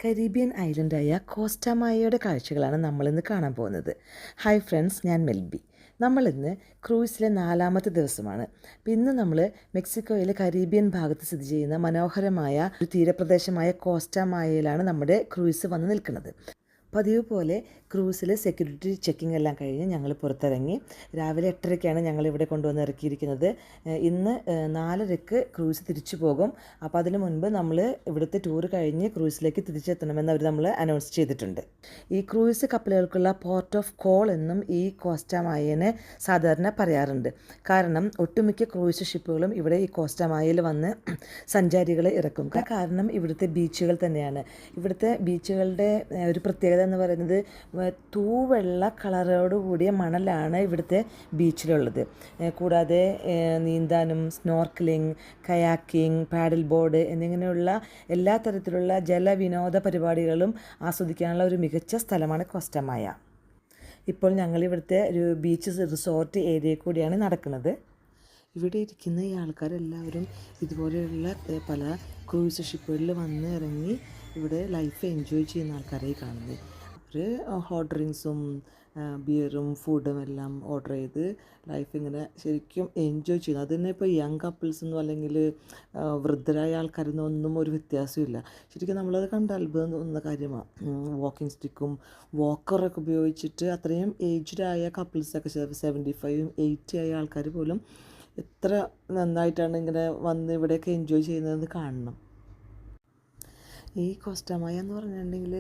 Caribbean ഐലൻഡായ കോസ്റ്റാമായയുടെ കാഴ്ചകളാണ് നമ്മളിന്ന് കാണാൻ പോകുന്നത്. ഹായ് ഫ്രണ്ട്സ്, ഞാൻ മെൽബി. നമ്മളിന്ന് ക്രൂസിലെ 4ാമത്തെ ദിവസമാണ്. ഇന്ന് നമ്മൾ മെക്സിക്കോയിലെ കരീബിയൻ ഭാഗത്ത് സ്ഥിതി ചെയ്യുന്ന മനോഹരമായ ഒരു തീരപ്രദേശമായ കോസ്റ്റാമായയിലാണ് നമ്മുടെ ക്രൂസ് വന്ന് നിൽക്കുന്നത്. പതിവ് പോലെ ക്രൂസിൽ സെക്യൂരിറ്റി ചെക്കിംഗ് എല്ലാം കഴിഞ്ഞ് ഞങ്ങൾ പുറത്തിറങ്ങി. രാവിലെ 8:30ക്കാണ് ഞങ്ങളിവിടെ കൊണ്ടുവന്ന് ഇറക്കിയിരിക്കുന്നത്. ഇന്ന് 4:30ക്ക് ക്രൂസ് തിരിച്ചു പോകും. അപ്പോൾ അതിന് മുൻപ് നമ്മൾ ഇവിടുത്തെ ടൂർ കഴിഞ്ഞ് ക്രൂസിലേക്ക് തിരിച്ചെത്തണമെന്ന് അവർ നമ്മൾ അനൗൺസ് ചെയ്തിട്ടുണ്ട്. ഈ ക്രൂസ് കപ്പലുകൾക്കുള്ള പോർട്ട് ഓഫ് കോൾ എന്നും ഈ കോസ്റ്റാമായനെ സാധാരണ പറയാറുണ്ട്. കാരണം ഒട്ടുമിക്ക ക്രൂസ് ഷിപ്പുകളും ഇവിടെ ഈ കോസ്റ്റാമായയിൽ വന്ന് സഞ്ചാരികളെ ഇറക്കും. കാരണം ഇവിടുത്തെ ബീച്ചുകൾ തന്നെയാണ്. ഇവിടുത്തെ ബീച്ചുകളുടെ ഒരു പ്രത്യേകത എന്ന് പറയുന്നത് തൂവെള്ള കളറോട് കൂടിയ മണലാണ് ഇവിടുത്തെ ബീച്ചിലുള്ളത്. കൂടാതെ നീന്താനും സ്നോർക്കലിംഗ്, കയാക്കിംഗ്, പാഡിൽ ബോർഡ് എന്നിങ്ങനെയുള്ള എല്ലാ തരത്തിലുള്ള ജലവിനോദ പരിപാടികളും ആസ്വദിക്കാനുള്ള ഒരു മികച്ച സ്ഥലമാണ് കോസ്റ്റാമായ. ഇപ്പോൾ ഞങ്ങൾ ഇവിടുത്തെ ഒരു ബീച്ച് റിസോർട്ട് ഏരിയയിൽ കൂടിയാണ് നടക്കുന്നത്. ഇവിടെ ഇരിക്കുന്ന ഈ ആൾക്കാരെല്ലാവരും ഇതുപോലെയുള്ള പല ക്രൂസ് ഷിപ്പുകളിൽ വന്ന് ഇറങ്ങി ഇവിടെ ലൈഫ് എൻജോയ് ചെയ്യുന്ന ആൾക്കാരായി കാണുന്നത്. അവർ ഹോട്ട് ഡ്രിങ്ക്സും ബിയറും ഫുഡും എല്ലാം ഓർഡർ ചെയ്ത് ലൈഫ് ഇങ്ങനെ ശരിക്കും എൻജോയ് ചെയ്യുന്നു. അത് തന്നെ ഇപ്പോൾ യങ് കപ്പിൾസെന്നോ അല്ലെങ്കിൽ വൃദ്ധരായ ആൾക്കാരെന്നോ ഒന്നും ഒരു വ്യത്യാസമില്ല. ശരിക്കും നമ്മളത് കണ്ട് അത്ഭുതം തോന്നുന്ന കാര്യമാണ്. വാക്കിംഗ് സ്റ്റിക്കും വാക്കറൊക്കെ ഉപയോഗിച്ചിട്ട് അത്രയും ഏജ്ഡായ കപ്പിൾസൊക്കെ 75, 80 ആയ ആൾക്കാർ പോലും എത്ര നന്നായിട്ടാണ് ഇങ്ങനെ വന്ന് ഇവിടെയൊക്കെ എൻജോയ് ചെയ്യുന്നതെന്ന് കാണണം. ഈ കോസ്റ്റാമായ എന്ന് പറഞ്ഞിട്ടുണ്ടെങ്കിൽ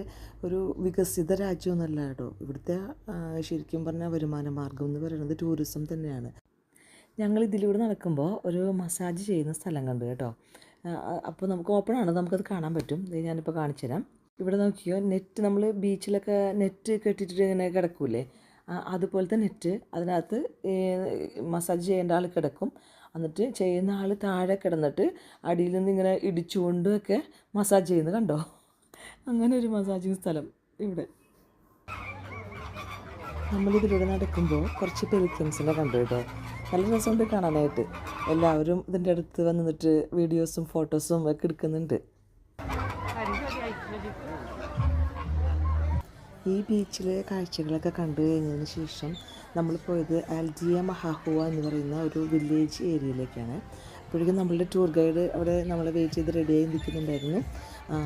ഒരു വികസിത രാജ്യമൊന്നുമല്ല കേട്ടോ. ഇവിടുത്തെ ശരിക്കും പറഞ്ഞാൽ വരുമാന മാർഗം എന്ന് പറയുന്നത് ടൂറിസം തന്നെയാണ്. ഞങ്ങൾ ഇതിലൂടെ നടക്കുമ്പോൾ ഒരു മസാജ് ചെയ്യുന്ന സ്ഥലം കണ്ടു കേട്ടോ. അപ്പോൾ നമുക്ക് ഓപ്പണാണ്, നമുക്കത് കാണാൻ പറ്റും. ഞാനിപ്പോൾ കാണിച്ചു തരാം. ഇവിടെ നോക്കിയോ, നെറ്റ് നമ്മൾ ബീച്ചിലൊക്കെ നെറ്റ് കെട്ടിയിട്ട് ഇങ്ങനെ കിടക്കൂലേ, അതുപോലത്തെ നെറ്റ് അതിനകത്ത് മസാജ് ചെയ്യേണ്ട ആൾ കിടക്കും. എന്നിട്ട് ചെയ്യുന്ന ആൾ താഴെ കിടന്നിട്ട് അടിയിൽ നിന്ന് ഇങ്ങനെ ഇടിച്ചുകൊണ്ടൊക്കെ മസാജ് ചെയ്യുന്നത് കണ്ടോ. അങ്ങനെ ഒരു മസാജിങ് സ്ഥലം ഇവിടെ. നമ്മളിതിലൂടെ നടക്കുമ്പോൾ കുറച്ച് പെലിക്കൻസിനെ കണ്ടു കേട്ടോ. നല്ല രസമുണ്ട് കാണാനായിട്ട്. എല്ലാവരും ഇതിൻ്റെ അടുത്ത് വന്നിട്ട് വീഡിയോസും ഫോട്ടോസും ഒക്കെ എടുക്കുന്നുണ്ട്. ഈ ബീച്ചിലെ കാഴ്ചകളൊക്കെ കണ്ടു കഴിഞ്ഞതിന് ശേഷം നമ്മൾ പോയത് ആൽഡിയ മഹാഹുവ എന്ന് പറയുന്ന ഒരു വില്ലേജ് ഏരിയയിലേക്കാണ്. അപ്പോഴേക്കും നമ്മളുടെ ടൂർ ഗൈഡ് അവിടെ നമ്മളെ വെയിറ്റ് ചെയ്ത് റെഡിയായി നിൽക്കുന്നുണ്ടായിരുന്നു.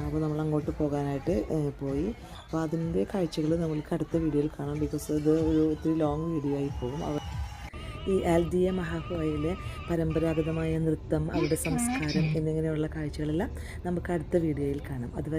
അപ്പോൾ നമ്മൾ അങ്ങോട്ട് പോകാനായിട്ട് പോയി. അപ്പോൾ അതിൻ്റെ കാഴ്ചകൾ നമ്മൾക്ക് അടുത്ത വീഡിയോയിൽ കാണാം. ബിക്കോസ് ഇത് ഒരു ഒത്തിരി ലോങ് വീഡിയോ ആയി പോകും. ഈ ആൽഡിയ മഹാഹുവയിലെ പരമ്പരാഗതമായ നൃത്തം, അവരുടെ സംസ്കാരം എന്നിങ്ങനെയുള്ള കാഴ്ചകളെല്ലാം നമുക്ക് അടുത്ത വീഡിയോയിൽ കാണാം. അതുവരെ